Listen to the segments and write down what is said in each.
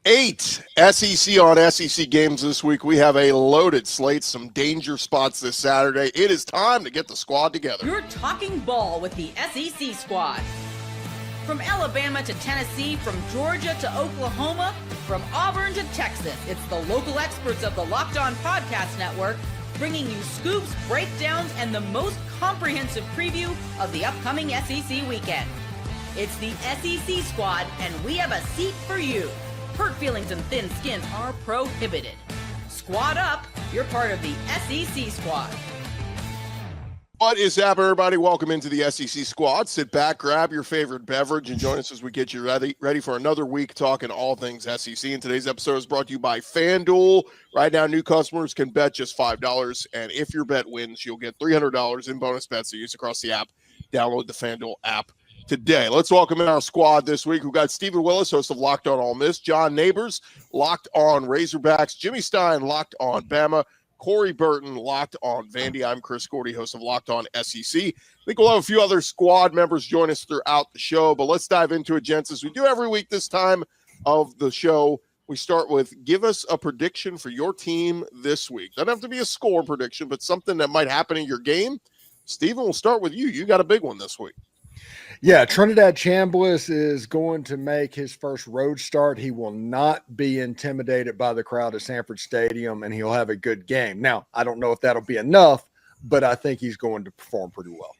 8 SEC on SEC games this week. We have a loaded slate, some danger spots this Saturday. It is time to get the squad together. You're talking ball with the SEC squad. From Alabama to Tennessee, from Georgia to Oklahoma, from Auburn to Texas, it's the local experts of the Locked On Podcast Network bringing you scoops, breakdowns, and the most comprehensive preview of the upcoming SEC weekend. It's the SEC squad, and we have a seat for you. Hurt feelings and thin skins are prohibited. Squad up, you're part of the SEC squad. What is happening, everybody? Welcome into the SEC squad. Sit back, grab your favorite beverage, and join us as we get you ready for another week talking all things SEC. And today's episode is brought to you by FanDuel. Right now, new customers can bet just $5, and if your bet wins, you'll get $300 in bonus bets to use across the app. Download the FanDuel app today. Let's welcome in our squad this week. We've got Stephen Willis, host of Locked On Ole Miss, John Neighbors, Locked On Razorbacks, Jimmy Stein, Locked On Bama, Corey Burton, Locked On Vandy. I'm Chris Gordy, host of Locked On SEC. I think we'll have a few other squad members join us throughout the show, but let's dive into it, gents. As we do every week this time of the show, we start with give us a prediction for your team this week. Doesn't have to be a score prediction, but something that might happen in your game. Stephen, we'll start with you. You got a big one this week. Yeah, Trinidad Chambliss is going to make his first road start. He will not be intimidated by the crowd at Sanford Stadium, and he'll have a good game. Now, I don't know if that'll be enough, but I think he's going to perform pretty well.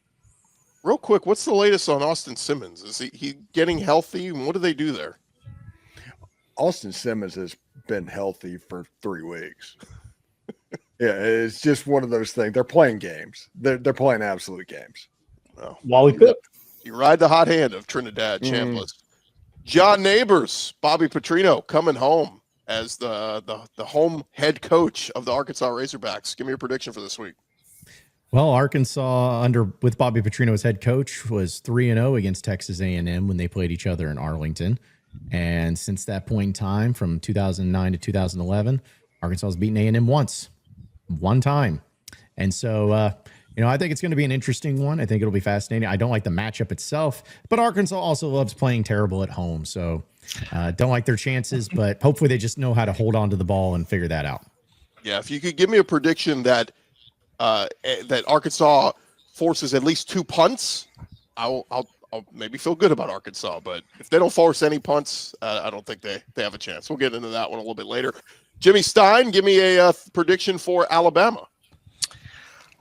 Real quick, what's the latest on Austin Simmons? Is he getting healthy? And what do they do there? Austin Simmons has been healthy for 3 weeks. Yeah, it's just one of those things. They're playing games. They're playing absolute games. Oh. Wally Pipp. You ride the hot hand of Trinidad Chambliss. John Neighbors, Bobby Petrino coming home as the home head coach of the Arkansas Razorbacks. Give me your prediction for this week. Well, Arkansas with Bobby Petrino as head coach was 3-0 against Texas A&M when they played each other in Arlington. And since that point in time, from 2009 to 2011, Arkansas has beaten A&M one time. And so, I think it's going to be an interesting one. I think it'll be fascinating. I don't like the matchup itself, but Arkansas also loves playing terrible at home. So don't like their chances, but hopefully they just know how to hold on to the ball and figure that out. Yeah, if you could give me a prediction that that Arkansas forces at least 2 punts, I'll maybe feel good about Arkansas. But if they don't force any punts, I don't think they have a chance. We'll get into that one a little bit later. Jimmy Stein, give me a prediction for Alabama.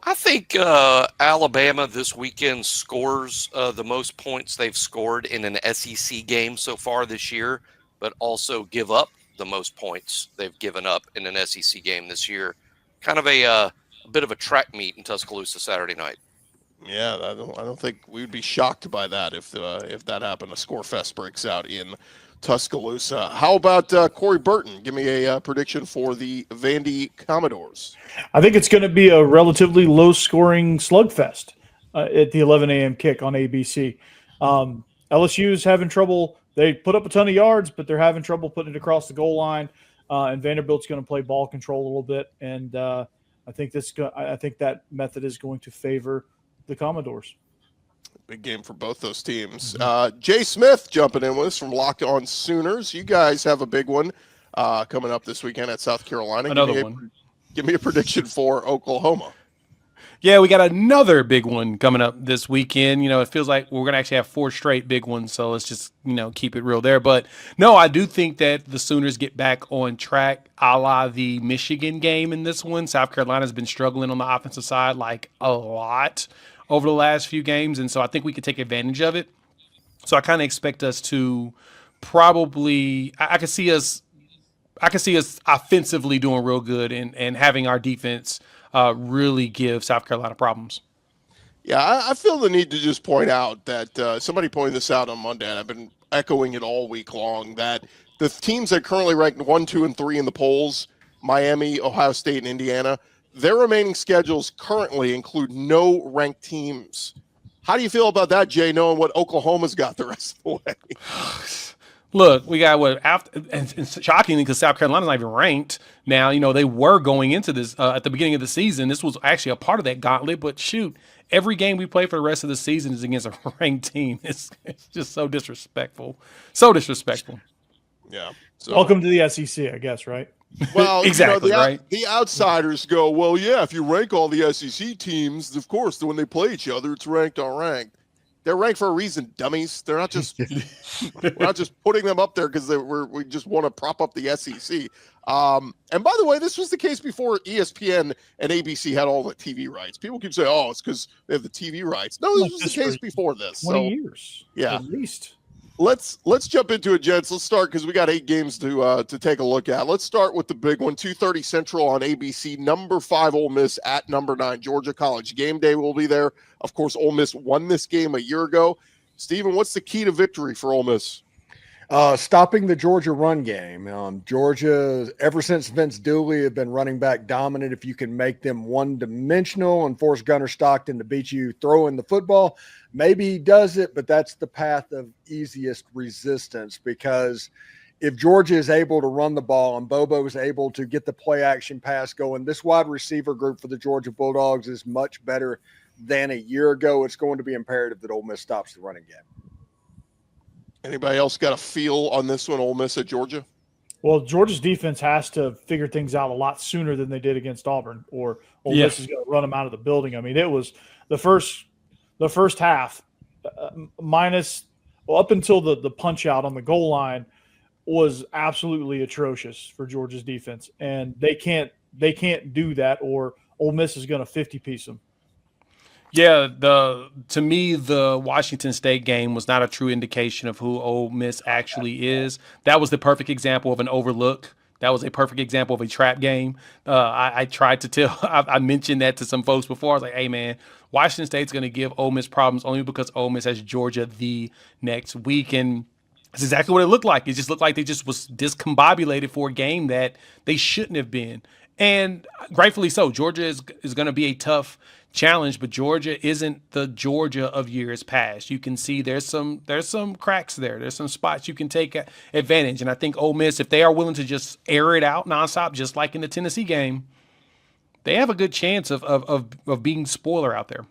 I think Alabama this weekend scores the most points they've scored in an SEC game so far this year, but also give up the most points they've given up in an SEC game this year. Kind of a bit of a track meet in Tuscaloosa Saturday night. Yeah, I don't think we'd be shocked by that if that happened. A score fest breaks out in Tuscaloosa. How about Corey Burton? Give me a prediction for the Vandy Commodores. I think it's going to be a relatively low-scoring slugfest at the 11 a.m. kick on ABC. LSU's having trouble. They put up a ton of yards, but they're having trouble putting it across the goal line. And Vanderbilt's going to play ball control a little bit, and I think that method is going to favor the Commodores. Big game for both those teams. Jay Smith jumping in with us from Locked On Sooners. You guys have a big one coming up this weekend at South Carolina. Another one. Give me a prediction for Oklahoma. Yeah, we got another big one coming up this weekend. It feels like we're going to actually have 4 straight big ones, so let's just, keep it real there. But, no, I do think that the Sooners get back on track a la the Michigan game in this one. South Carolina's been struggling on the offensive side like a lot over the last few games, and so I think we could take advantage of it. So I kind of expect us to probably – I can see us offensively doing real good and having our defense really give South Carolina problems. Yeah, I feel the need to just point out that somebody pointed this out on Monday, and I've been echoing it all week long, that the teams that currently ranked 1, 2, and 3 in the polls, Miami, Ohio State, and Indiana, their remaining schedules currently include no ranked teams. How do you feel about that, Jay, knowing what Oklahoma's got the rest of the way? Look, we got and shockingly, because South Carolina's not even ranked now. They were going into this at the beginning of the season. This was actually a part of that gauntlet. But shoot, every game we play for the rest of the season is against a ranked team. It's just so disrespectful. So disrespectful. Yeah. So Welcome to the SEC, I guess, right? well, Exactly, right? The outsiders go, well, yeah, if you rank all the SEC teams, of course, when they play each other, it's ranked on ranked. They're ranked for a reason, dummies. They're not just we're not just putting them up there because we just want to prop up the SEC. And by the way, this was the case before ESPN and ABC had all the TV rights. People keep saying, "Oh, it's because they have the TV rights." No, this was the case before this. 20 years, yeah, at least. Let's jump into it, gents. Let's start because we got 8 games to take a look at. Let's start with the big one, 2:30 Central on ABC. Number 5 Ole Miss at number 9 Georgia. College game day will be there. Of course, Ole Miss won this game a year ago. Steven, what's the key to victory for Ole Miss? Stopping the Georgia run game. Georgia, ever since Vince Dooley, have been running back dominant. If you can make them one-dimensional and force Gunnar Stockton to beat you throwing the football, maybe he does it, but that's the path of easiest resistance, because if Georgia is able to run the ball and Bobo is able to get the play action pass going, this wide receiver group for the Georgia Bulldogs is much better than a year ago. It's going to be imperative that Ole Miss stops the running game. Anybody else got a feel on this one, Ole Miss at Georgia? Well, Georgia's defense has to figure things out a lot sooner than they did against Auburn, or Ole Miss is going to run them out of the building. I mean, it was the first half up until the punch out on the goal line was absolutely atrocious for Georgia's defense, and they can't do that, or Ole Miss is going to 50-piece them. Yeah, to me, the Washington State game was not a true indication of who Ole Miss actually is. That was the perfect example of an overlook. That was a perfect example of a trap game. I tried to tell, I mentioned that to some folks before. I was like, hey, man, Washington State's going to give Ole Miss problems only because Ole Miss has Georgia the next week. And that's exactly what it looked like. It just looked like they just was discombobulated for a game that they shouldn't have been. And rightfully so. Georgia is going to be a tough challenge, but Georgia isn't the Georgia of years past. You can see there's some cracks there. There's some spots you can take advantage. And I think Ole Miss, if they are willing to just air it out nonstop, just like in the Tennessee game, they have a good chance of being spoiler out there.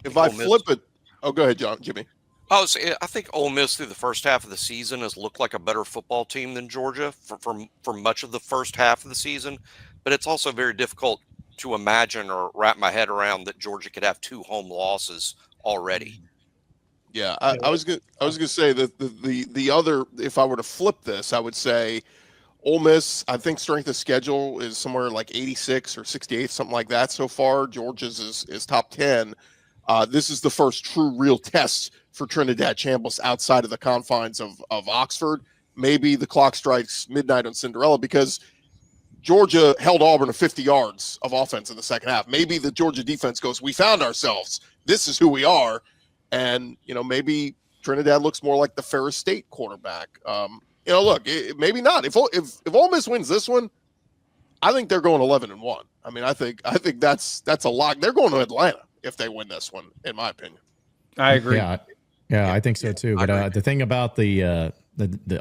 If I flip it, oh, go ahead, Jimmy. I think Ole Miss through the first half of the season has looked like a better football team than Georgia for much of the first half of the season, but it's also very difficult to imagine or wrap my head around that Georgia could have 2 home losses already. Yeah, I was gonna say that the other, if I were to flip this, I would say Ole Miss, I think strength of schedule is somewhere like 86 or 68, something like that so far. Georgia's is top 10. This is the first true real test for Trinidad Chambliss outside of the confines of Oxford. Maybe the clock strikes midnight on Cinderella because Georgia held Auburn to 50 yards of offense in the second half. Maybe the Georgia defense goes, we found ourselves. This is who we are. And, maybe Trinidad looks more like the Ferris State quarterback. Look, maybe not. If Ole Miss wins this one, I think they're going 11-1. I mean, I think that's a lock. They're going to Atlanta if they win this one, in my opinion. I agree. Yeah, I think so too. But the thing about the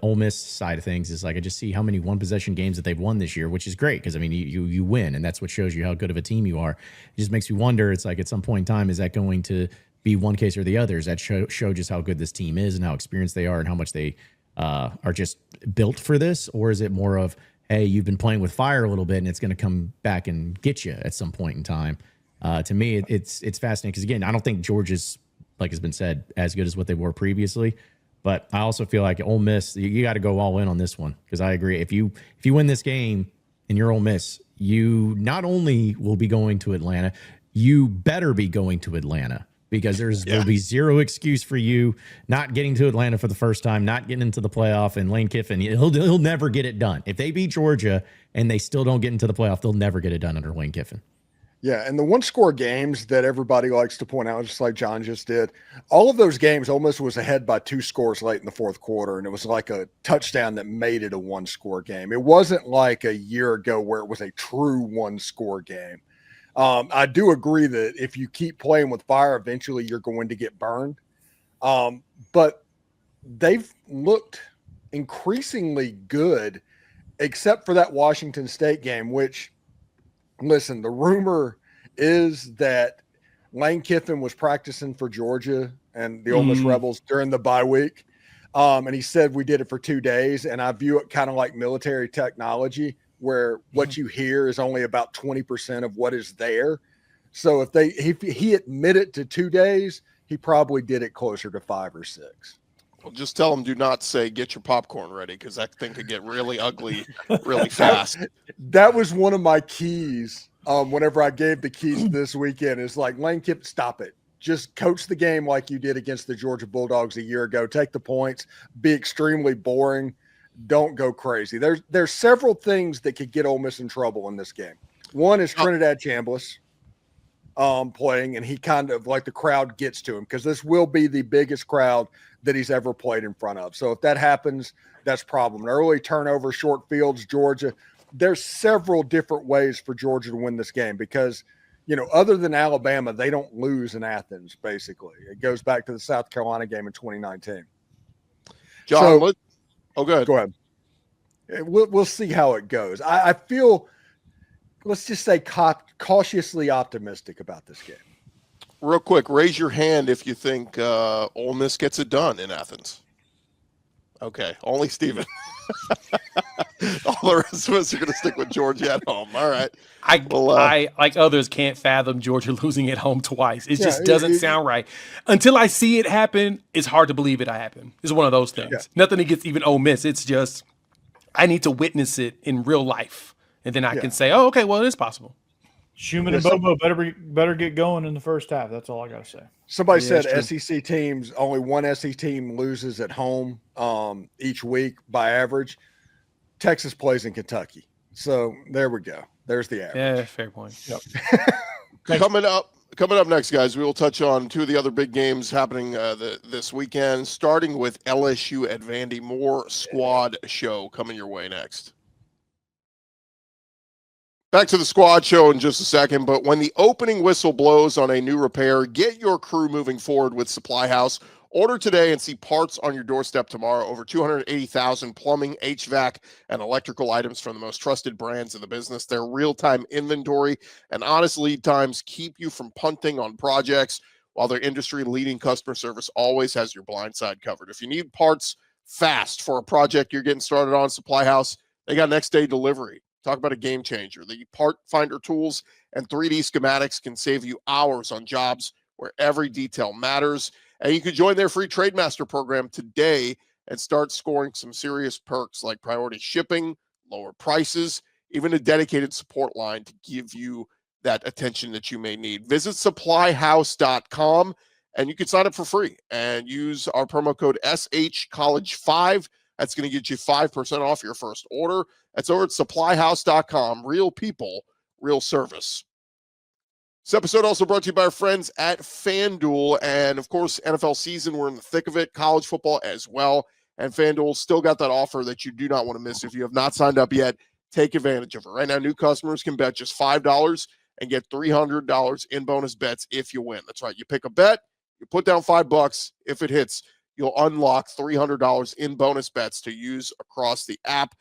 Ole Miss side of things is, like, I just see how many one possession games that they've won this year, which is great because, I mean, you win, and that's what shows you how good of a team you are. It just makes me wonder, it's like at some point in time, is that going to be one case or the other? Does that show just how good this team is and how experienced they are and how much they are just built for this? Or is it more of, hey, you've been playing with fire a little bit and it's going to come back and get you at some point in time? To me, it's fascinating because, again, I don't think Georgia's, like has been said, as good as what they were previously. But I also feel like Ole Miss, you got to go all in on this one, because I agree. If you win this game and you're Ole Miss, you not only will be going to Atlanta, you better be going to Atlanta, because there'll be zero excuse for you not getting to Atlanta for the first time, not getting into the playoff. And Lane Kiffin, he'll never get it done. If they beat Georgia and they still don't get into the playoff, they'll never get it done under Lane Kiffin. Yeah, and the one-score games that everybody likes to point out, just like John just did, all of those games almost was ahead by 2 scores late in the fourth quarter, and it was like a touchdown that made it a one-score game. It wasn't like a year ago where it was a true one-score game. I do agree that if you keep playing with fire, eventually you're going to get burned. But they've looked increasingly good, except for that Washington State game, which – listen, the rumor is that Lane Kiffin was practicing for Georgia and the Ole Miss Rebels during the bye week. And he said we did it for 2 days, and I view it kind of like military technology, where what you hear is only about 20% of what is there. So if he admitted to 2 days, he probably did it closer to 5 or 6. Well, just tell them do not say get your popcorn ready, because that thing could get really ugly really fast. That was one of my keys. Whenever I gave the keys this weekend, is like, Lane Kiffin, stop it. Just coach the game like you did against the Georgia Bulldogs a year ago. Take the points. Be extremely boring. Don't go crazy. There's several things that could get Ole Miss in trouble in this game. One is Trinidad Chambliss playing, and he kind of like the crowd gets to him, because this will be the biggest crowd that he's ever played in front of. So if that happens, that's a problem. An early turnover, short fields, Georgia. There's several different ways for Georgia to win this game, because, other than Alabama, they don't lose in Athens, basically. It goes back to the South Carolina game in 2019. John, Go ahead. We'll see how it goes. I feel, let's just say, cautiously optimistic about this game. Real quick, raise your hand if you think Ole Miss gets it done in Athens. Okay, only Steven. All the rest of us are going to stick with Georgia at home. All right. I like others, can't fathom Georgia losing at home twice. It just doesn't sound right. Until I see it happen, it's hard to believe it happened. It's one of those things. Yeah. Nothing against even Ole Miss. It's just I need to witness it in real life, and then I can say, oh, okay, well, it is possible. Schumann and Bobo better get going in the first half. That's all I got to say. Somebody said SEC teams, only one SEC team loses at home each week by average. Texas plays in Kentucky. So there we go. There's the average. Yeah, fair point. Yep. Coming up next, guys, we will touch on two of the other big games happening this weekend, starting with LSU at Vandy. More squad show coming your way next. Back to the squad show in just a second, but when the opening whistle blows on a new repair, get your crew moving forward with SupplyHouse. Order today and see parts on your doorstep tomorrow. Over 280,000 plumbing, HVAC, and electrical items from the most trusted brands in the business. Their real-time inventory and honest lead times keep you from punting on projects, while their industry-leading customer service always has your blind side covered. If you need parts fast for a project you're getting started on, SupplyHouse, they got next-day delivery. Talk about a game changer. The part finder tools and 3D schematics can save you hours on jobs where every detail matters. And you can join their free Trademaster program today and start scoring some serious perks like priority shipping, lower prices, even a dedicated support line to give you that attention that you may need. Visit supplyhouse.com and you can sign up for free and use our promo code SHCollege5. That's going to get you 5% off your first order. That's over at supplyhouse.com. Real people, real service. This episode also brought to you by our friends at FanDuel. And, of course, NFL season, we're in the thick of it. College football as well. And FanDuel still got that offer that you do not want to miss. If you have not signed up yet, take advantage of it. Right now, new customers can bet just $5 and get $300 in bonus bets if you win. That's right. You pick a bet, you put down $5. If it hits, you'll unlock $300 in bonus bets to use across the app.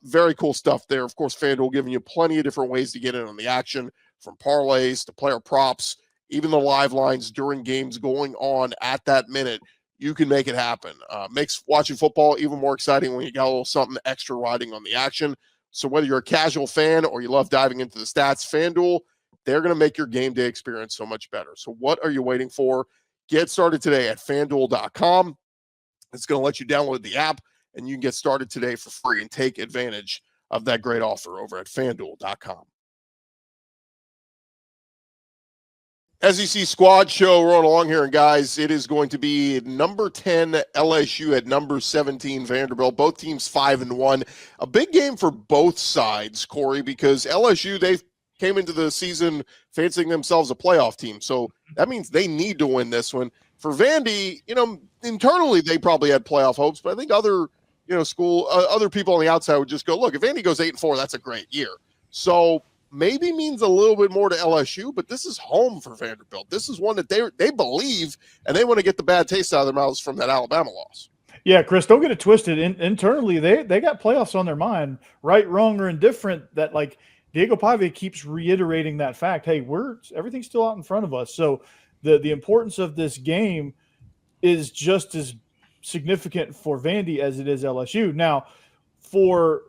Very cool stuff there. Of course, FanDuel giving you plenty of different ways to get in on the action, from parlays to player props, even the live lines during games going on at that minute. You can make it happen. Makes watching football even more exciting when you got a little something extra riding on the action. So whether you're a casual fan or you love diving into the stats, FanDuel, they're going to make your game day experience so much better. So what are you waiting for? Get started today at FanDuel.com. It's going to let you download the app, and you can get started today for free and take advantage of that great offer over at FanDuel.com. SEC Squad Show rolling along here, and guys, it is going to be number 10 LSU at number 17 Vanderbilt. Both teams 5-1. A big game for both sides, Corey, because LSU, they came into the season fancying themselves a playoff team, so that means they need to win this one. For Vandy, internally they probably had playoff hopes, but I think other other people on the outside would just go, look, if Vandy goes 8-4, that's a great year. So maybe means a little bit more to LSU, but this is home for Vanderbilt. This is one that they believe, and they want to get the bad taste out of their mouths from that Alabama loss. Yeah, Chris, don't get it twisted. Internally, they got playoffs on their mind, right, wrong, or indifferent. That like Diego Pavia keeps reiterating that fact. Hey, everything's still out in front of us. So the importance of this game is just as significant for Vandy as it is LSU. Now, for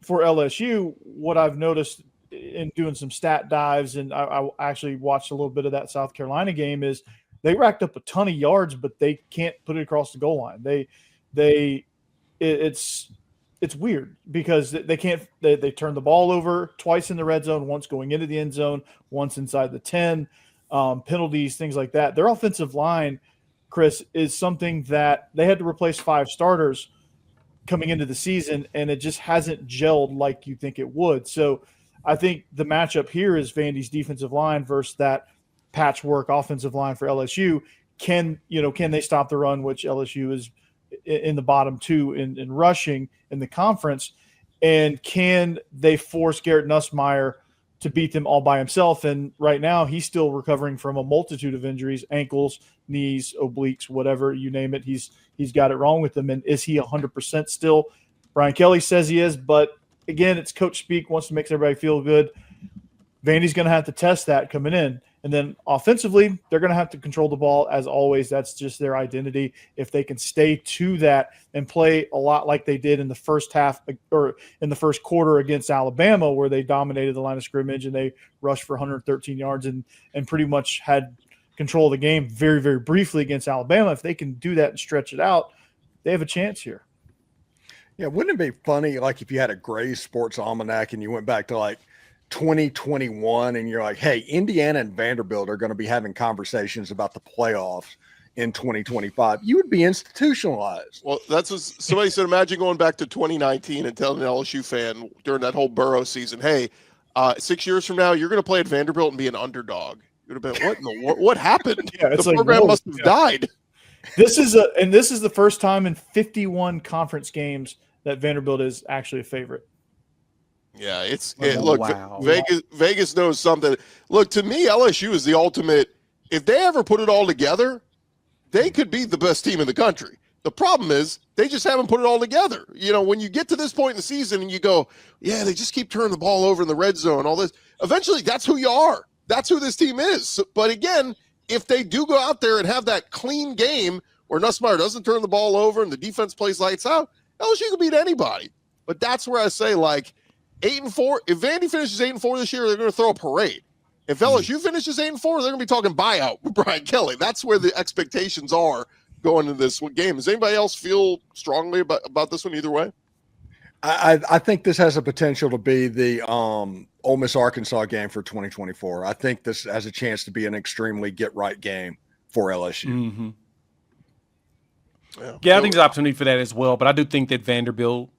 LSU, what I've noticed in doing some stat dives, and I actually watched a little bit of that South Carolina game, is they racked up a ton of yards, but they can't put it across the goal line. It's weird because they can't. They turn the ball over twice in the red zone, once going into the end zone, once inside the 10. Penalties, things like that. Their offensive line, Chris, is something that they had to replace 5 starters coming into the season, and it just hasn't gelled like you think it would. So I think the matchup here is Vandy's defensive line versus that patchwork offensive line for LSU. Can they stop the run, which LSU is in the bottom 2 in rushing in the conference, and can they force Garrett Nussmeier to beat them all by himself? And right now he's still recovering from a multitude of injuries, ankles, knees, obliques, whatever, you name it. He's got it wrong with him. And is he 100% still? Brian Kelly says he is, but again, it's coach speak, wants to make everybody feel good. Vandy's going to have to test that coming in. And then offensively, they're going to have to control the ball as always. That's just their identity. If they can stay to that and play a lot like they did in the first half or in the first quarter against Alabama, where they dominated the line of scrimmage and they rushed for 113 yards and pretty much had control of the game very, very briefly against Alabama. If they can do that and stretch it out, they have a chance here. Yeah, wouldn't it be funny, like if you had a Gray's Sports Almanac and you went back to like 2021 and you're like, hey, Indiana and Vanderbilt are going to be having conversations about the playoffs in 2025. You would be institutionalized. Well, that's what somebody said. Imagine going back to 2019 and telling an LSU fan during that whole Burrow season, hey, 6 years from now, you're going to play at Vanderbilt and be an underdog. You would have been, what happened? Yeah, it's the program must have died. This is the first time in 51 conference games that Vanderbilt is actually a favorite. Yeah, look, wow. Vegas knows something. Look, to me, LSU is the ultimate. If they ever put it all together, they could be the best team in the country. The problem is they just haven't put it all together. When you get to this point in the season and you go, yeah, they just keep turning the ball over in the red zone, all this. Eventually, that's who you are. That's who this team is. But again, if they do go out there and have that clean game where Nussmeier doesn't turn the ball over and the defense plays lights out, LSU can beat anybody. But that's where I say, like, 8-4. If Vandy finishes 8-4 this year, they're going to throw a parade. If LSU finishes 8-4, they're going to be talking buyout with Brian Kelly. That's where the expectations are going into this game. Does anybody else feel strongly about this one either way? I think this has a potential to be the Ole Miss Arkansas game for 2024. I think this has a chance to be an extremely get-right game for LSU. Mm-hmm. Yeah, I think there's opportunity for that as well. But I do think that Vanderbilt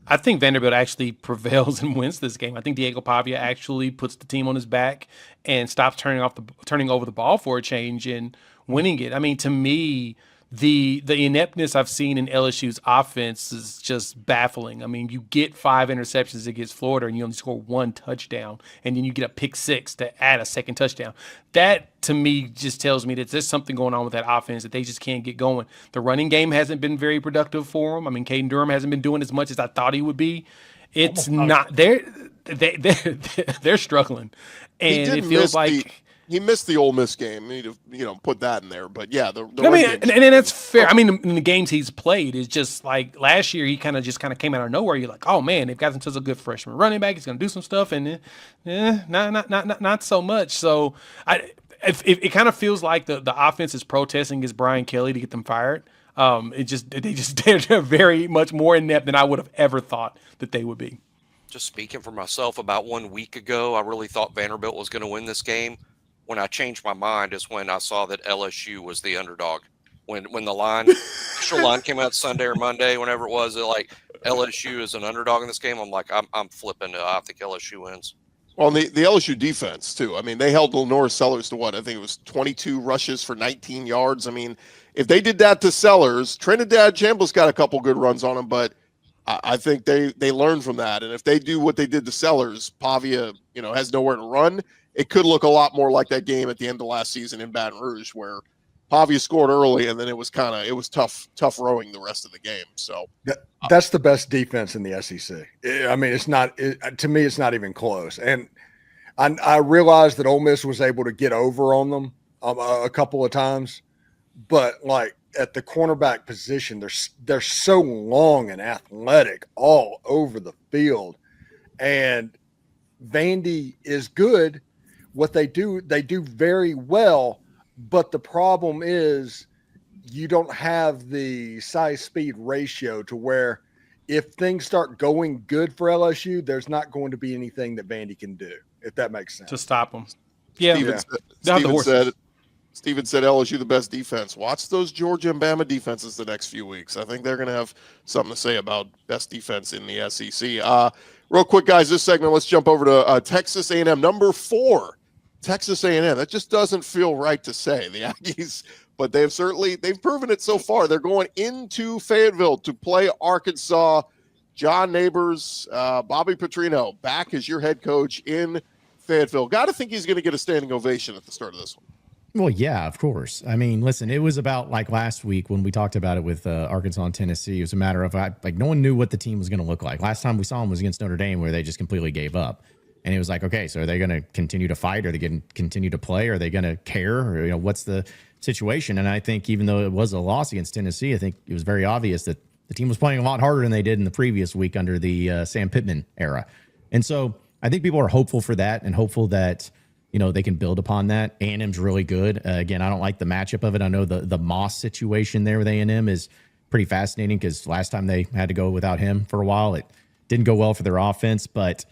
actually prevails and wins this game. I think Diego Pavia actually puts the team on his back and stops turning over the ball for a change and winning it. I mean, to me, the ineptness I've seen in LSU's offense is just baffling. I mean, you get 5 interceptions against Florida and you only score 1 touchdown, and then you get a pick 6 to add a second touchdown. That, to me, just tells me that there's something going on with that offense that they just can't get going. The running game hasn't been very productive for them. I mean, Caden Durham hasn't been doing as much as I thought he would be. It's not – they're struggling, and it feels like – he missed the Ole Miss game. You need to, put that in there. But yeah, and that's fair. I mean, in the games he's played, it's just like last year he kind of came out of nowhere. You're like, oh man, they've got him such a good freshman running back. He's going to do some stuff, and not so much. So it kind of feels like the offense is protesting against Brian Kelly to get them fired. They're very much more inept than I would have ever thought that they would be. Just speaking for myself, about 1 week ago, I really thought Vanderbilt was going to win this game. When I changed my mind is when I saw that LSU was the underdog. When the official line came out Sunday or Monday, whenever it was, like LSU is an underdog in this game. I'm like, I'm flipping. I think LSU wins. Well, the LSU defense too. I mean, they held Lenore Sellers to what? I think it was 22 rushes for 19 yards. I mean, if they did that to Sellers, Trinidad Chambliss got a couple good runs on him, but I think they learned from that. And if they do what they did to Sellers, Pavia, has nowhere to run. It could look a lot more like that game at the end of last season in Baton Rouge, where Pavia scored early and then it was tough rowing the rest of the game. So that's the best defense in the SEC. I mean, to me, it's not even close. And I realized that Ole Miss was able to get over on them a couple of times, but like at the cornerback position, they're so long and athletic all over the field. And Vandy is good. What they do very well. But the problem is you don't have the size speed ratio to where if things start going good for LSU, there's not going to be anything that Vandy can do, if that makes sense. To stop them. Yeah. Steven said LSU the best defense. Watch those Georgia and Bama defenses the next few weeks. I think they're going to have something to say about best defense in the SEC. Real quick, guys, this segment, let's jump over to Texas A&M, number 4. Texas A&M. That just doesn't feel right to say. The Aggies, but they've proven it so far. They're going into Fayetteville to play Arkansas. John Neighbors, Bobby Petrino, back as your head coach in Fayetteville. Got to think he's going to get a standing ovation at the start of this one. Well, yeah, of course. I mean, listen, it was about like last week when we talked about it with Arkansas and Tennessee. It was a matter of like no one knew what the team was going to look like. Last time we saw them was against Notre Dame, where they just completely gave up. And it was like, okay, so are they going to continue to fight? Are they going to continue to play? Are they going to care? Or, what's the situation? And I think even though it was a loss against Tennessee, I think it was very obvious that the team was playing a lot harder than they did in the previous week under the Sam Pittman era. And so I think people are hopeful for that and hopeful that they can build upon that. A&M's really good. Again, I don't like the matchup of it. I know the Moss situation there with A&M is pretty fascinating because last time they had to go without him for a while, it didn't go well for their offense. But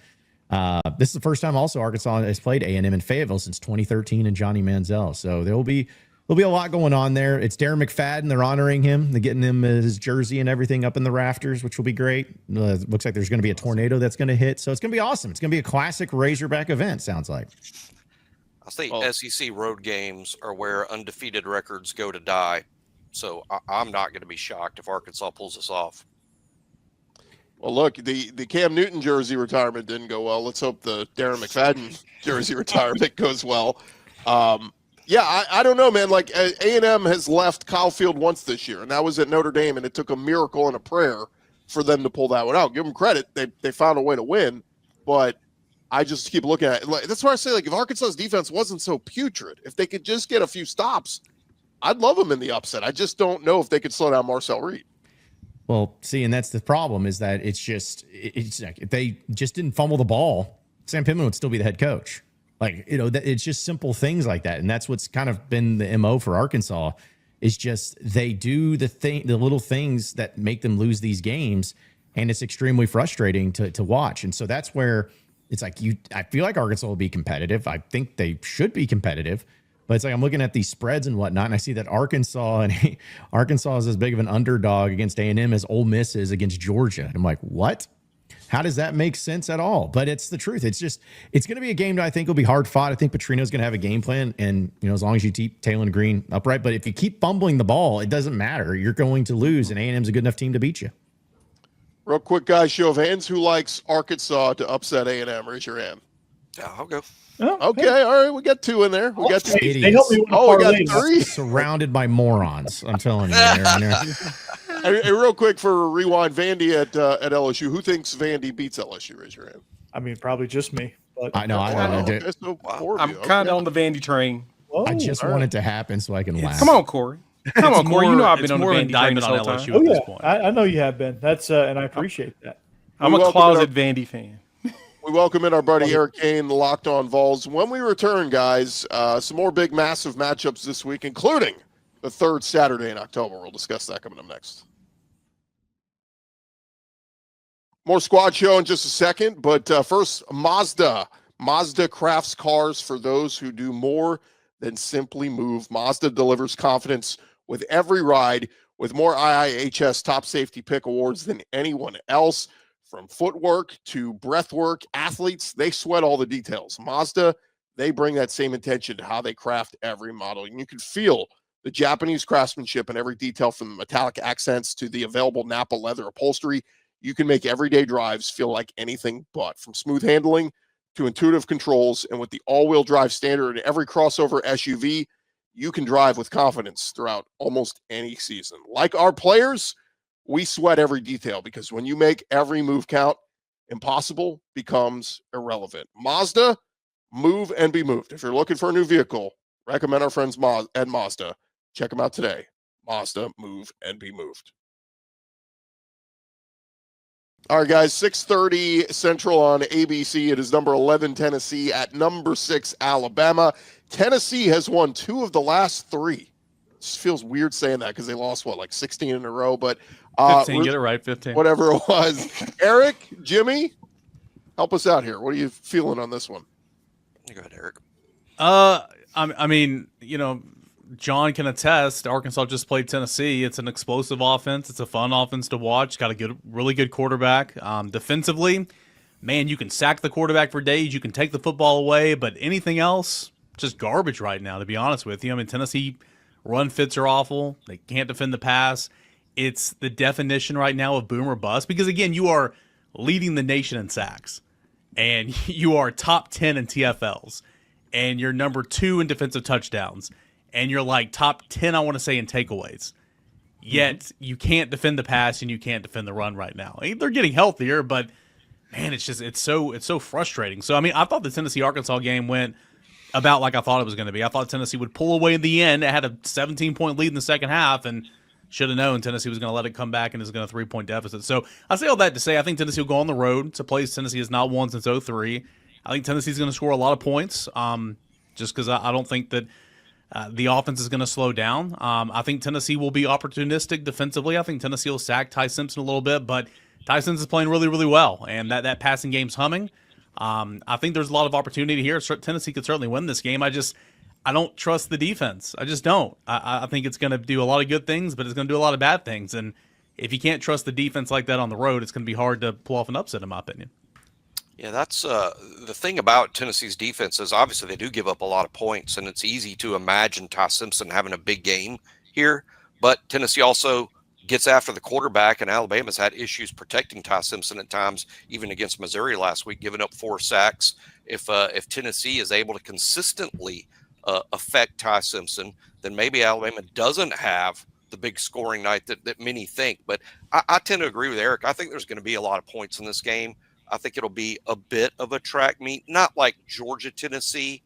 this is the first time also Arkansas has played A&M in Fayetteville since 2013 and Johnny Manziel. So there'll be a lot going on there. It's Darren McFadden. They're honoring him. They're getting him his jersey and everything up in the rafters, which will be great. Looks like there's going to be a tornado that's going to hit. So it's going to be awesome. It's going to be a classic Razorback event, sounds like. I think SEC road games are where undefeated records go to die. So I'm not going to be shocked if Arkansas pulls this off. Well, look, the Cam Newton jersey retirement didn't go well. Let's hope the Darren McFadden jersey retirement goes well. Yeah, I don't know, man. Like A&M has left Kyle Field once this year, and that was at Notre Dame, and it took a miracle and a prayer for them to pull that one out. Give them credit. They found a way to win, but I just keep looking at it. Like, that's why I say, like, if Arkansas's defense wasn't so putrid, if they could just get a few stops, I'd love them in the upset. I just don't know if they could slow down Marcel Reed. Well, see, and that's the problem is that it's like if they just didn't fumble the ball, Sam Pittman would still be the head coach. Like, it's just simple things like that. And that's what's kind of been the MO for Arkansas is just they do the little things that make them lose these games. And it's extremely frustrating to watch. And so that's where it's like I feel like Arkansas will be competitive. I think they should be competitive. But it's like I'm looking at these spreads and whatnot, and I see that Arkansas is as big of an underdog against A&M as Ole Miss is against Georgia. And I'm like, what? How does that make sense at all? But it's the truth. It's going to be a game that I think will be hard fought. I think Petrino's going to have a game plan, and as long as you keep Taylor Green upright. But if you keep fumbling the ball, it doesn't matter. You're going to lose, and A&M's a good enough team to beat you. Real quick, guys, show of hands. Who likes Arkansas to upset A&M? Raise your hand. Yeah, I'll go. Oh, Okay, all right. We got 2 in there. We got 2. Idiots. They helped me Oh, we got 3. Surrounded by morons. I'm telling you. Hey, real quick for rewind, Vandy at LSU. Who thinks Vandy beats LSU? Raise your hand. I mean, probably just me. But I know. Okay, so 4 of I'm you. kind of on the Vandy train. Whoa. I just want it to happen so I can laugh. Come on, Corey. Come on, Corey. You know I've been on the more Vandy train indictment this on whole time. LSU Oh, at yeah. this point. I know you have been. That's and I appreciate that. I'm We a welcome closet Vandy fan. We welcome in our buddy Eric Kane, the Locked On Vols. When we return, guys, some more big, massive matchups this week, including the 3rd Saturday in October. We'll discuss that coming up next. More Squad Show in just a second, but first, Mazda. Mazda crafts cars for those who do more than simply move. Mazda delivers confidence with every ride, with more IIHS Top Safety Pick awards than anyone else. From footwork to breathwork, athletes, they sweat all the details. Mazda, they bring that same attention to how they craft every model. And you can feel the Japanese craftsmanship in every detail, from the metallic accents to the available Nappa leather upholstery. You can make everyday drives feel like anything but. From smooth handling to intuitive controls, and with the all-wheel drive standard in every crossover SUV, you can drive with confidence throughout almost any season. Like our players, we sweat every detail, because when you make every move count, impossible becomes irrelevant. Mazda, move and be moved. If you're looking for a new vehicle, recommend our friends at Mazda. Check them out today. Mazda, move and be moved. All right, guys, 6:30 Central on ABC. It is number 11 Tennessee at number 6 Alabama. Tennessee has won 2 of the last 3. It just feels weird saying that because they lost, like 16 in a row. But 15, get it right, 15. Whatever it was. Eric, Jimmy, help us out here. What are you feeling on this one? Go ahead, Eric. I mean, John can attest. Arkansas just played Tennessee. It's an explosive offense. It's a fun offense to watch. Got a really good quarterback. Defensively, man, you can sack the quarterback for days. You can take the football away, but anything else, just garbage right now, to be honest with you. I mean, Tennessee run fits are awful. They can't defend the pass. It's the definition right now of boom or bust because, again, you are leading the nation in sacks, and you are top 10 in TFLs, and you're number 2 in defensive touchdowns. And you're like top 10, I want to say, in takeaways. Yet you can't defend the pass and you can't defend the run right now. They're getting healthier, but man, it's so frustrating. So I mean, I thought the Tennessee-Arkansas game went about like I thought it was going to be. I thought Tennessee would pull away in the end. It had a 17-point lead in the second half, and should have known Tennessee was going to let it come back and is going to 3-point deficit. So I say all that to say I think Tennessee will go on the road. It's a place Tennessee has not won since 2003. I think Tennessee's going to score a lot of points, just because I don't think that. The offense is going to slow down. I think Tennessee will be opportunistic defensively. I think Tennessee will sack Ty Simpson a little bit, but Ty Simpson is playing really, really well, and that passing game's humming. I think there's a lot of opportunity here. Tennessee could certainly win this game. I don't trust the defense. I just don't. I think it's going to do a lot of good things, but it's going to do a lot of bad things. And if you can't trust the defense like that on the road, it's going to be hard to pull off an upset, in my opinion. Yeah, that's the thing about Tennessee's defense is obviously they do give up a lot of points, and it's easy to imagine Ty Simpson having a big game here. But Tennessee also gets after the quarterback, and Alabama's had issues protecting Ty Simpson at times, even against Missouri last week, giving up 4 sacks. If Tennessee is able to consistently affect Ty Simpson, then maybe Alabama doesn't have the big scoring night that many think. But I tend to agree with Eric. I think there's going to be a lot of points in this game. I think it'll be a bit of a track meet, not like Georgia, Tennessee.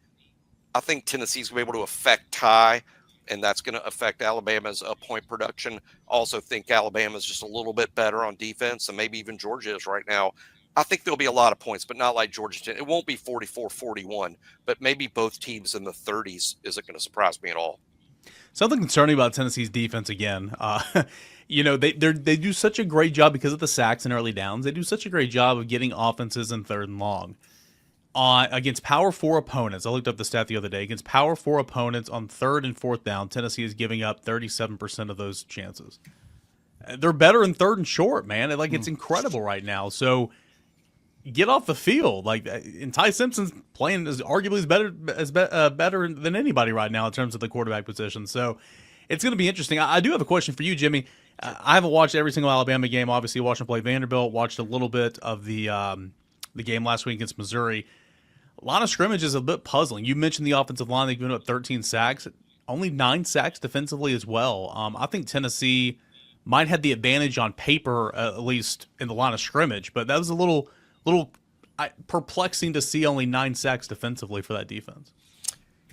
I think Tennessee's going to be able to affect Ty, and that's going to affect Alabama's point production. Also think Alabama's just a little bit better on defense, and maybe even Georgia is right now. I think there'll be a lot of points, but not like Georgia. It won't be 44-41, but maybe both teams in the 30s isn't going to surprise me at all. Something concerning about Tennessee's defense again. They do such a great job because of the sacks and early downs. They do such a great job of getting offenses in 3rd and long. Against Power 4 opponents, I looked up the stat the other day. Against Power 4 opponents on 3rd and 4th down, Tennessee is giving up 37% of those chances. They're better in 3rd and short, man. It's incredible right now. So get off the field. And Ty Simpson's playing is arguably better than anybody right now in terms of the quarterback position. So it's going to be interesting. I do have a question for you, Jimmy. I haven't watched every single Alabama game. Obviously, watched them play Vanderbilt. Watched a little bit of the game last week against Missouri. A lot of scrimmage is a bit puzzling. You mentioned the offensive line. They've given up 13 sacks. Only 9 sacks defensively as well. I think Tennessee might have the advantage on paper, at least in the line of scrimmage. But that was a little perplexing to see only 9 sacks defensively for that defense.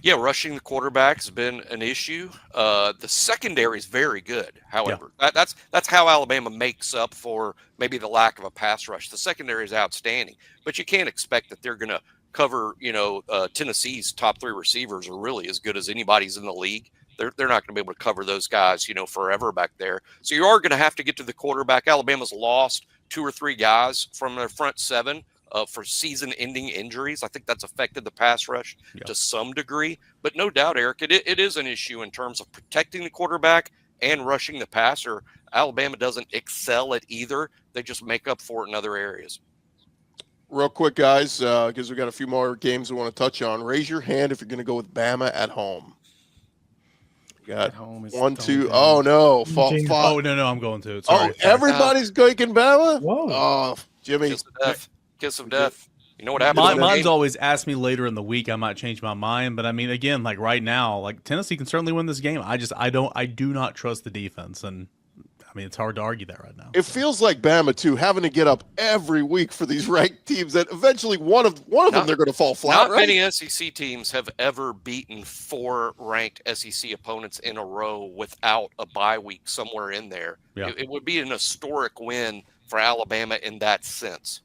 Yeah, rushing the quarterback has been an issue. The secondary is very good. However, that's how Alabama makes up for maybe the lack of a pass rush. The secondary is outstanding, but you can't expect that they're going to cover. Tennessee's top 3 receivers are really as good as anybody's in the league. They're not going to be able to cover those guys, forever back there. So you are going to have to get to the quarterback. Alabama's lost 2 or 3 guys from their front 7. For season-ending injuries. I think that's affected the pass rush to some degree. But no doubt, Eric, it is an issue in terms of protecting the quarterback and rushing the passer. Alabama doesn't excel at either. They just make up for it in other areas. Real quick, guys, because we got a few more games we want to touch on. Raise your hand if you're going to go with Bama at home. We got 1, 2. Oh, no. Oh, no, I'm going to. Sorry. Everybody's going Bama? Whoa. Oh, Jimmy. Kiss of death. You know what happens? Mine's always asked me later in the week. I might change my mind, but I mean, again, right now, Tennessee can certainly win this game. I do not trust the defense, and mean, it's hard to argue that right now. It feels like Bama too, having to get up every week for these ranked teams that eventually one of them they're going to fall flat. Not many SEC teams have ever beaten 4 ranked SEC opponents in a row without a bye week somewhere in there. Yeah. It would be an historic win for Alabama in that sense.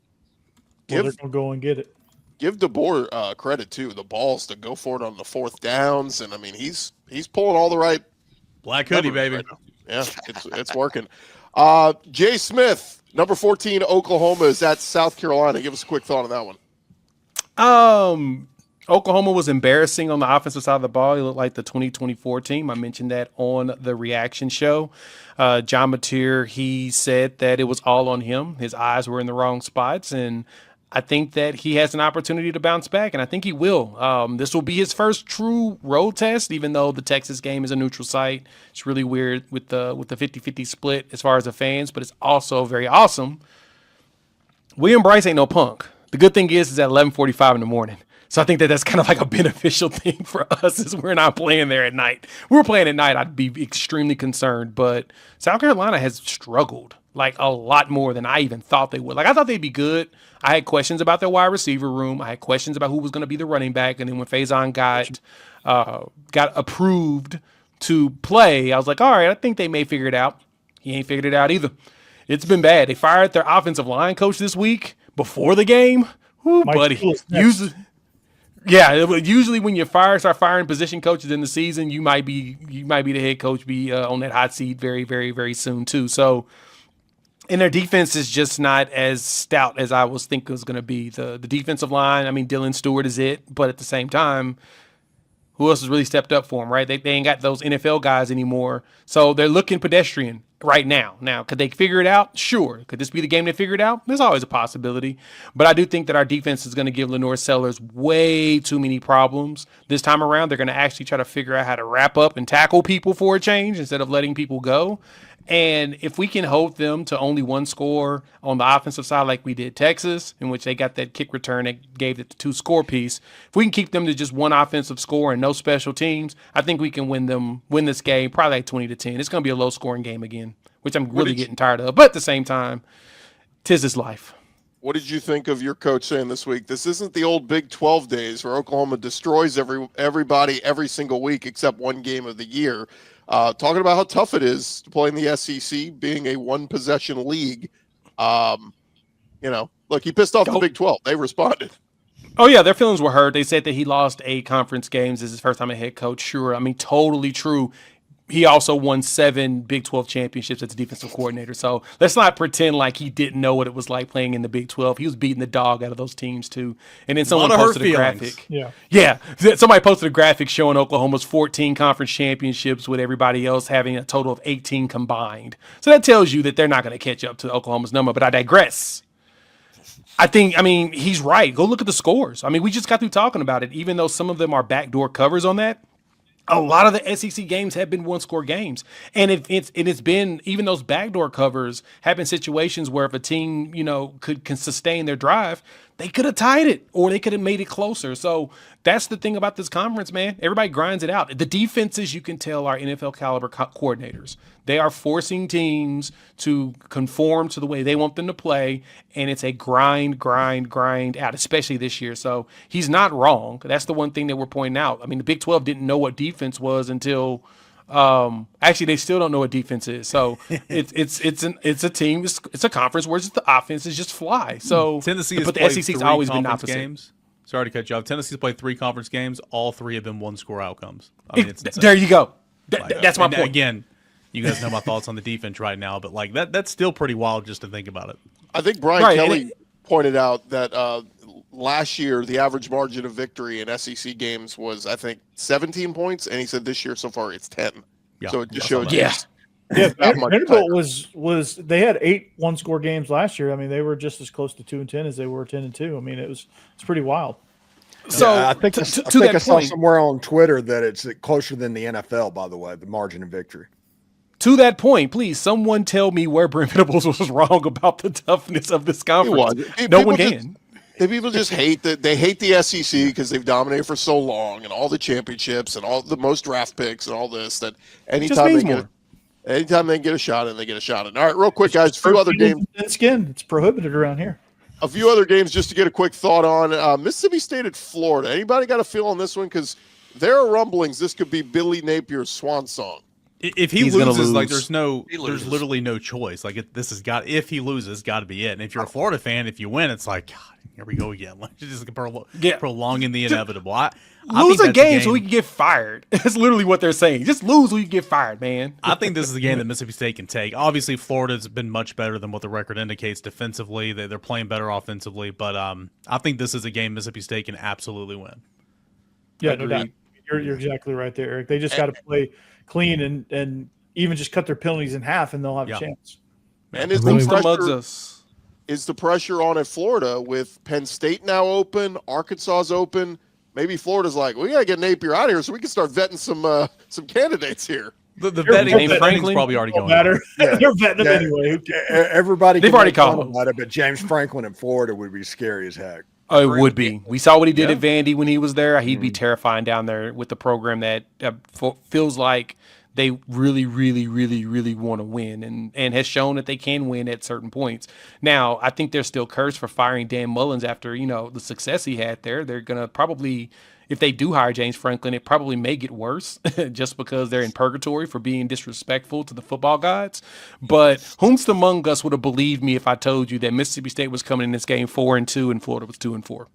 Well, they're going to go and get it. Give DeBoer credit too, the balls to go for it on the 4th downs, and I mean he's pulling all the right Black hoodie, baby. right now. Yeah, it's working. Jay Smith, number 14, Oklahoma is at South Carolina. Give us a quick thought on that one. Oklahoma was embarrassing on the offensive side of the ball. He looked like the 2024 team. I mentioned that on the reaction show. John Mateer, he said that it was all on him. His eyes were in the wrong spots, and I think that he has an opportunity to bounce back, and I think he will. This will be his first true road test, even though the Texas game is a neutral site. It's really weird with the 50-50 split as far as the fans, but it's also very awesome. William Bryce ain't no punk. The good thing is at 11:45 in the morning. So I think that that's kind of like a beneficial thing for us is we're not playing there at night. If we were playing at night, I'd be extremely concerned. But South Carolina has struggled like a lot more than I even thought they would. Like I thought they'd be good. I had questions about their wide receiver room. I had questions about who was going to be the running back. And then when Faison got approved to play, I was like, all right, I think they may figure it out. He ain't figured it out either. It's been bad. They fired their offensive line coach this week before the game. Whoo, buddy. Usually when you start firing position coaches in the season, you might be the head coach, be on that hot seat very, very, very soon too. So, and their defense is just not as stout as I was thinking it was going to be. The defensive line, I mean, Dylan Stewart is it, but at the same time, who else has really stepped up for them, right? They ain't got those NFL guys anymore. So they're looking pedestrian right now. Now, could they figure it out? Sure. Could this be the game they figure it out? There's always a possibility. But I do think that our defense is going to give Lenore Sellers way too many problems. This time around, they're going to actually try to figure out how to wrap up and tackle people for a change instead of letting people go. And if we can hold them to only one score on the offensive side like we did Texas, in which they got that kick return that gave it the 2-score piece, if we can keep them to just one offensive score and no special teams, I think we can win this game probably like 20-10. It's going to be a low-scoring game again, which I'm really getting tired of. But at the same time, 'tis his life. What did you think of your coach saying this week? This isn't the old Big 12 days where Oklahoma destroys everybody every single week except one game of the year. Talking about how tough it is to play in the SEC, being a one-possession league. Look, he pissed off the Big 12. They responded. Oh, yeah, their feelings were hurt. They said that he lost 8 conference games. This is his first time as head coach. Sure, I mean, totally true. He also won 7 Big 12 championships as a defensive coordinator. So let's not pretend like he didn't know what it was like playing in the Big 12. He was beating the dog out of those teams, too. And then someone posted a graphic. Yeah. Somebody posted a graphic showing Oklahoma's 14 conference championships with everybody else having a total of 18 combined. So that tells you that they're not going to catch up to Oklahoma's number. But I digress. He's right. Go look at the scores. I mean, we just got through talking about it. Even though some of them are backdoor covers on that, a lot of the SEC games have been one-score games. And it's been, even those backdoor covers have been situations where if a team, can sustain their drive, they could have tied it or they could have made it closer. So that's the thing about this conference, man. Everybody grinds it out. The defenses, you can tell, are NFL caliber coordinators. They are forcing teams to conform to the way they want them to play, and it's a grind out, especially this year. So he's not wrong. That's the one thing that we're pointing out. I mean, the Big 12 didn't know what defense was until actually they still don't know what defense is. So it's a team. It's a conference where just the offenses just fly. So Tennessee, but the SEC's always been opposite. Games. Sorry to cut you off. Tennessee's played 3 conference games. All 3 have been one-score outcomes. I mean, it's insane. There you go. That's my point. Again, you guys know my thoughts on the defense right now, but like that's still pretty wild just to think about it. I think Brian Kelly pointed out that last year the average margin of victory in SEC games was, I think, 17 points, and he said this year so far it's 10. Yeah, so it just showed Yeah, Vanderbilt was they had 8 one-score games last year. I mean, they were just as close to 2-10 as they were 10-2. I mean, it's pretty wild. So I think I saw somewhere on Twitter that it's closer than the NFL. By the way, the margin of victory. To that point, please, someone tell me where Brent Venables was wrong about the toughness of this conference. No one can. People just hate that. They hate the SEC because they've dominated for so long and all the championships and all the most draft picks and all this. That anytime they get, Anytime they can get a shot in, they get a shot in. All right, real quick, guys. A few other games. Skin. It's prohibited around here. A few other games just to get a quick thought on. Mississippi State at Florida. Anybody got a feel on this one? Because there are rumblings this could be Billy Napier's swan song. If he loses, like there's loses. literally no choice. Like if he loses, got to be it. And if you're a Florida fan, if you win, it's like, God, here we go again. Like just prolonging the inevitable. I Lose think a that's game so we can get fired. That's literally what they're saying. Just lose so you can get fired, man. I think this is a game that Mississippi State can take. Obviously, Florida's been much better than what the record indicates defensively. They're playing better offensively, but I think this is a game Mississippi State can absolutely win. Yeah, no doubt. You're exactly right there, Eric. They just got to play clean and even just cut their penalties in half, and they'll have a chance. And is the pressure on at Florida with Penn State now open, Arkansas's open? Maybe Florida's like, we got to get Napier out of here so we can start vetting some candidates here. The vetting Franklin's probably already going on. Yeah. They're vetting them anyway. Everybody they've already called about it, but James Franklin in Florida would be scary as heck. Oh, it would be. We saw what he did at Vandy when he was there. He'd be terrifying down there with the program that feels like they really, really, really, really want to win and has shown that they can win at certain points. Now, I think they're still cursed for firing Dan Mullins after, the success he had there. They're going to probably, if they do hire James Franklin, it probably may get worse just because they're in purgatory for being disrespectful to the football gods. But whomst among us would have believed me if I told you that Mississippi State was coming in this game 4-2 and Florida was 2-4?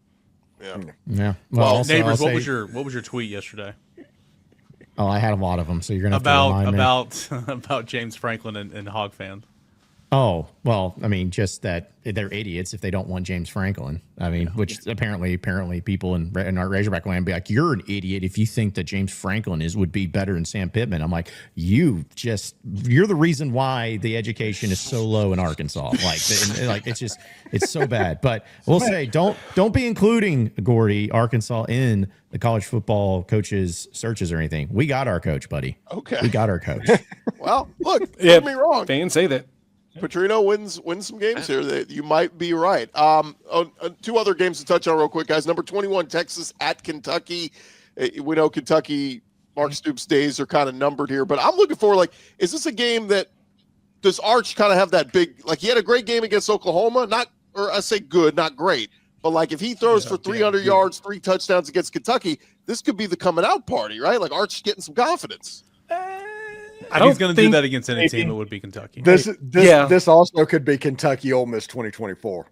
Yeah. Well, neighbors, what was your tweet yesterday? Oh, I had a lot of them, so you're gonna have to remind me. about James Franklin and Hog fans. Oh, well, I mean, just that they're idiots if they don't want James Franklin. I mean, which apparently people in our Razorback land be like, you're an idiot if you think that James Franklin would be better than Sam Pittman. I'm like, you're the reason why the education is so low in Arkansas. It's so bad. But we'll say, don't be including Gordy, Arkansas in the college football coaches searches or anything. We got our coach, buddy. Okay. We got our coach. Well, look, don't get me wrong. Fans say that. Petrino wins some games here. That you might be right. Two other games to touch on real quick, guys. Number 21, Texas at Kentucky. We know Kentucky, Mark Stoops' days are kind of numbered here, but I'm looking for, is this a game that does Arch kind of have that big, he had a great game against Oklahoma, I say good, not great, but if he throws for 300 yards, 3 touchdowns against Kentucky, this could be the coming out party, right? Arch getting some confidence. If he's going to do that against any team, it would be Kentucky. This also could be Kentucky Ole Miss 2024.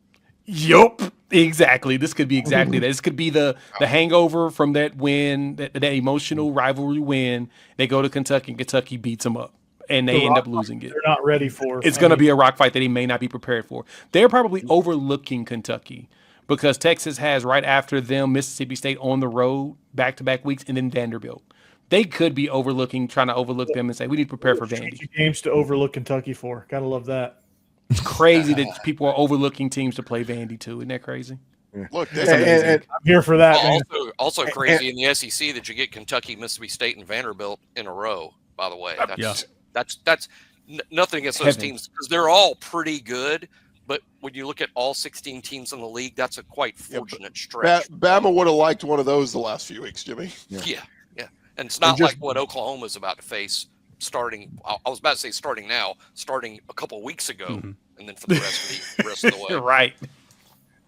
Yup, exactly. This could be exactly that. This could be the hangover from that win, that emotional rivalry win. They go to Kentucky and Kentucky beats them up, and they end up losing it. They're not ready for. It's going to be a rock fight that he may not be prepared for. They're probably overlooking Kentucky because Texas has right after them Mississippi State on the road back-to-back weeks, and then Vanderbilt. They could be trying to overlook them and say, we need to prepare for Vandy. Games to overlook Kentucky for. Gotta love that. It's crazy that people are overlooking teams to play Vandy too. Isn't that crazy? Look, that's amazing. And I'm here for that. Also crazy in the SEC that you get Kentucky, Mississippi State, and Vanderbilt in a row, by the way. That's nothing against those teams because they're all pretty good. But when you look at all 16 teams in the league, that's a quite fortunate stretch. Bama would have liked one of those the last few weeks, Jimmy. Yeah. And it's not like what Oklahoma's about to face starting. I was about to say starting a couple of weeks ago, and then for the rest of the way. Right.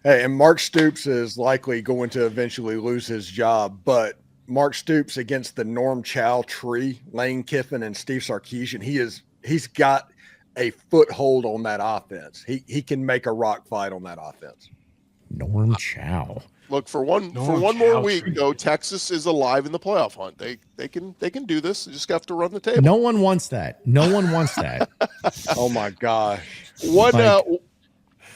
Hey, and Mark Stoops is likely going to eventually lose his job, but Mark Stoops against the Norm Chow tree, Lane Kiffin, and Steve Sarkisian, he's got a foothold on that offense. He can make a rock fight on that offense. Norm Chow. Look, for one more week, though, Texas is alive in the playoff hunt. They can do this. They just have to run the table. No one wants that. Oh my gosh.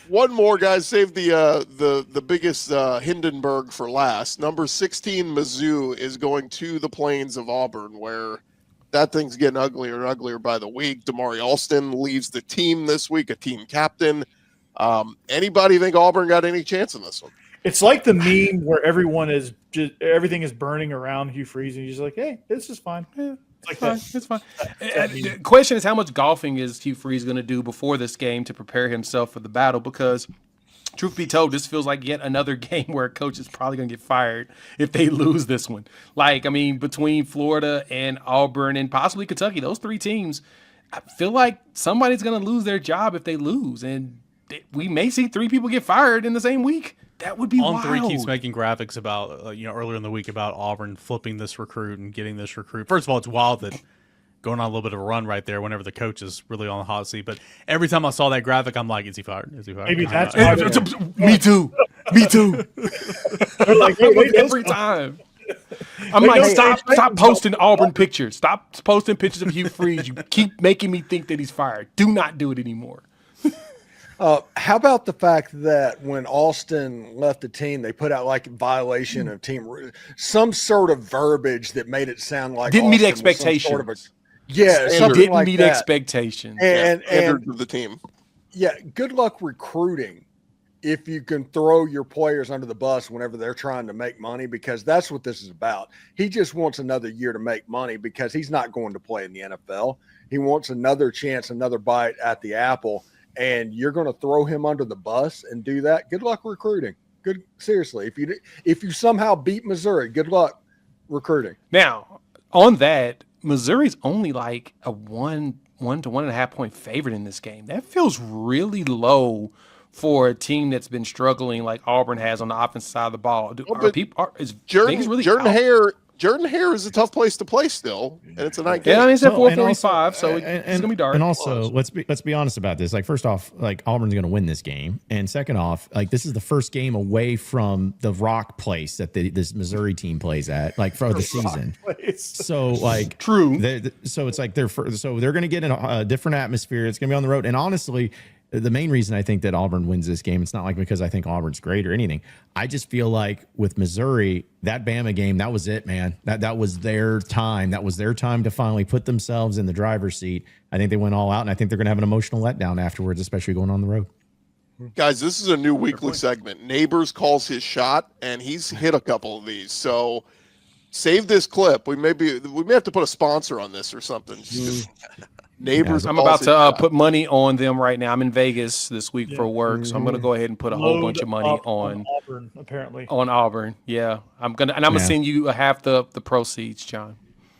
One more, guys. Save the biggest Hindenburg for last. Number 16, Mizzou is going to the Plains of Auburn, where that thing's getting uglier and uglier by the week. Damari Alston leaves the team this week, a team captain. Anybody think Auburn got any chance in this one? It's like the meme where everything is burning around Hugh Freeze, and he's just like, "Hey, this is fine." It's fine. The question is, how much golfing is Hugh Freeze going to do before this game to prepare himself for the battle? Because, truth be told, this feels like yet another game where a coach is probably going to get fired if they lose this one. Between Florida and Auburn and possibly Kentucky, those 3 teams, I feel like somebody's going to lose their job if they lose, and we may see 3 people get fired in the same week. That would be wild. On3 keeps making graphics about earlier in the week about Auburn flipping this recruit and getting this recruit. First of all, it's wild that going on a little bit of a run right there whenever the coach is really on the hot seat. But every time I saw that graphic, I'm like, is he fired? Is he fired? Maybe that's Me too. Me too. Every time. I'm like, stop posting Auburn pictures. Stop posting pictures of Hugh Freeze. You keep making me think that he's fired. Do not do it anymore. How about the fact that when Austin left the team, they put out like violation of team, some sort of verbiage that made it sound like didn't meet Austin was expectations. some sort of something didn't like meet that. expectations. And Standards of the team. Yeah, good luck recruiting if you can throw your players under the bus whenever they're trying to make money, because that's what this is about. He just wants another year to make money because he's not going to play in the NFL. He wants another chance, another bite at the apple. And you're going to throw him under the bus and do that. Good luck recruiting. Seriously, if you somehow beat Missouri, good luck recruiting. Now, on that, Missouri's only like a 1 to 1.5 point favorite in this game. That feels really low for a team that's been struggling like Auburn has on the offensive side of the ball. Is Vegas really Jordan Hare is a tough place to play still, and it's a night game. Yeah, I mean, it's at 4:45, so it's going to be dark. And also, let's be honest about this. Like, first off, like Auburn's going to win this game, and second off, like this is the first game away from the rock place that this Missouri team plays at, like for the season. So, like, true. So it's like they're going to get in a different atmosphere. It's going to be on the road, and honestly, the main reason I think that Auburn wins this game, it's not like because I think Auburn's great or anything. I just feel like with Missouri, that Bama game, that was it, man. That was their time. That was their time to finally put themselves in the driver's seat. I think they went all out, and I think they're going to have an emotional letdown afterwards, especially going on the road. Guys, this is a new weekly segment. Neighbors calls his shot, and he's hit a couple of these. So save this clip. We may have to put a sponsor on this or something. Neighbors. I'm about to put money on them right now. I'm in Vegas this week for work, so I'm going to go ahead and put a whole bunch of money on Auburn. Apparently, on Auburn. Yeah, I'm gonna send you half the proceeds, John.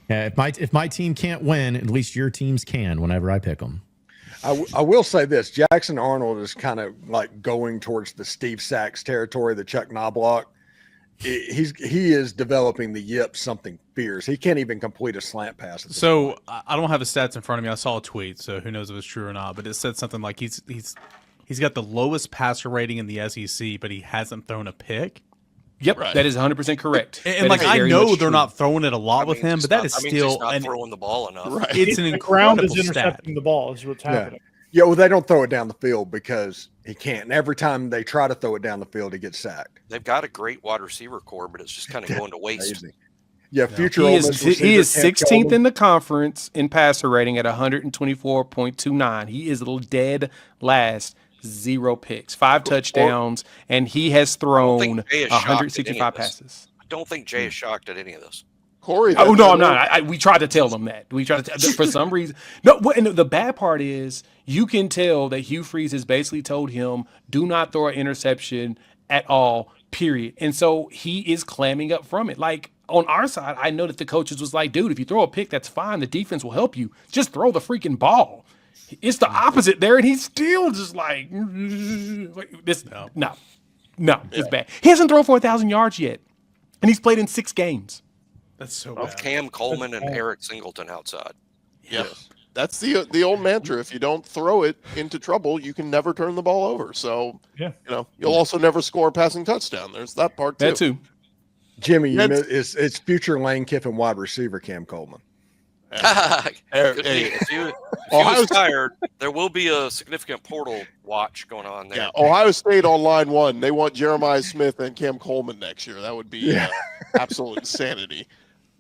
Yeah, if my team can't win, at least your teams can. Whenever I pick them. I will say this: Jackson Arnold is kind of like going towards the Steve Sachs territory, the Chuck Knobloch. He is developing the yips something fierce. He can't even complete a slant pass. So I don't have his stats in front of me. I saw a tweet, so who knows if it's true or not. But it said something like he's got the lowest passer rating in the SEC, but he hasn't thrown a pick. Yep, right. That is 100% correct. And like I know they're not throwing it a lot with him, but that is still not throwing the ball enough. Right. It's an ground incredible is intercepting the ball is what's happening. Yeah, well, they don't throw it down the field because he can't. And every time they try to throw it down the field, he gets sacked. They've got a great wide receiver core, but it's just kind of going to waste. Yeah, future. He is 16th in the conference in passer rating at 124.29. He is dead last. 0 picks, 5 touchdowns, and he has thrown 165 passes. I don't think Jay is shocked at any of this. Corey. Oh no, I'm not. We tried to tell them that. We tried to for some reason. No, and the bad part is you can tell that Hugh Freeze has basically told him, do not throw an interception at all, period. And so he is clamming up from it. Like on our side, I know that the coaches was like, dude, if you throw a pick, that's fine. The defense will help you. Just throw the freaking ball. It's the opposite there, and he's still just like this. No, it's bad. He hasn't thrown for 1,000 yards yet, and he's played in 6 games. That's so bad. Cam Coleman and Eric Singleton outside. Yeah. That's the old mantra. If you don't throw it into trouble, you can never turn the ball over. So, you'll also never score a passing touchdown. There's that part too. That too. Jimmy, it's future Lane Kiffin wide receiver Cam Coleman. If he was tired, there will be a significant portal watch going on there. Yeah, Ohio State on line 1. They want Jeremiah Smith and Cam Coleman next year. That would be absolute insanity.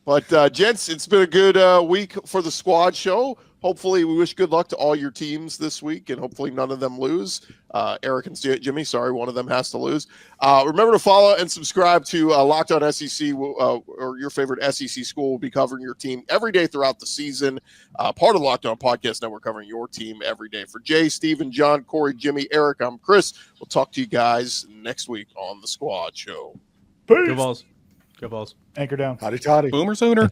But, gents, it's been a good week for the squad show. Hopefully, we wish good luck to all your teams this week, and hopefully none of them lose. Eric and Jimmy, sorry, one of them has to lose. Remember to follow and subscribe to Locked On SEC, or your favorite SEC school will be covering your team every day throughout the season. Part of the Locked On Podcast Network covering your team every day. For Jay, Steven, John, Corey, Jimmy, Eric, I'm Chris. We'll talk to you guys next week on the Squad Show. Peace. Go Balls. Go Balls. Anchor down. Howdy toddy. Boomer Sooner.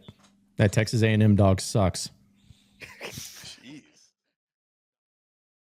That Texas A&M dog sucks.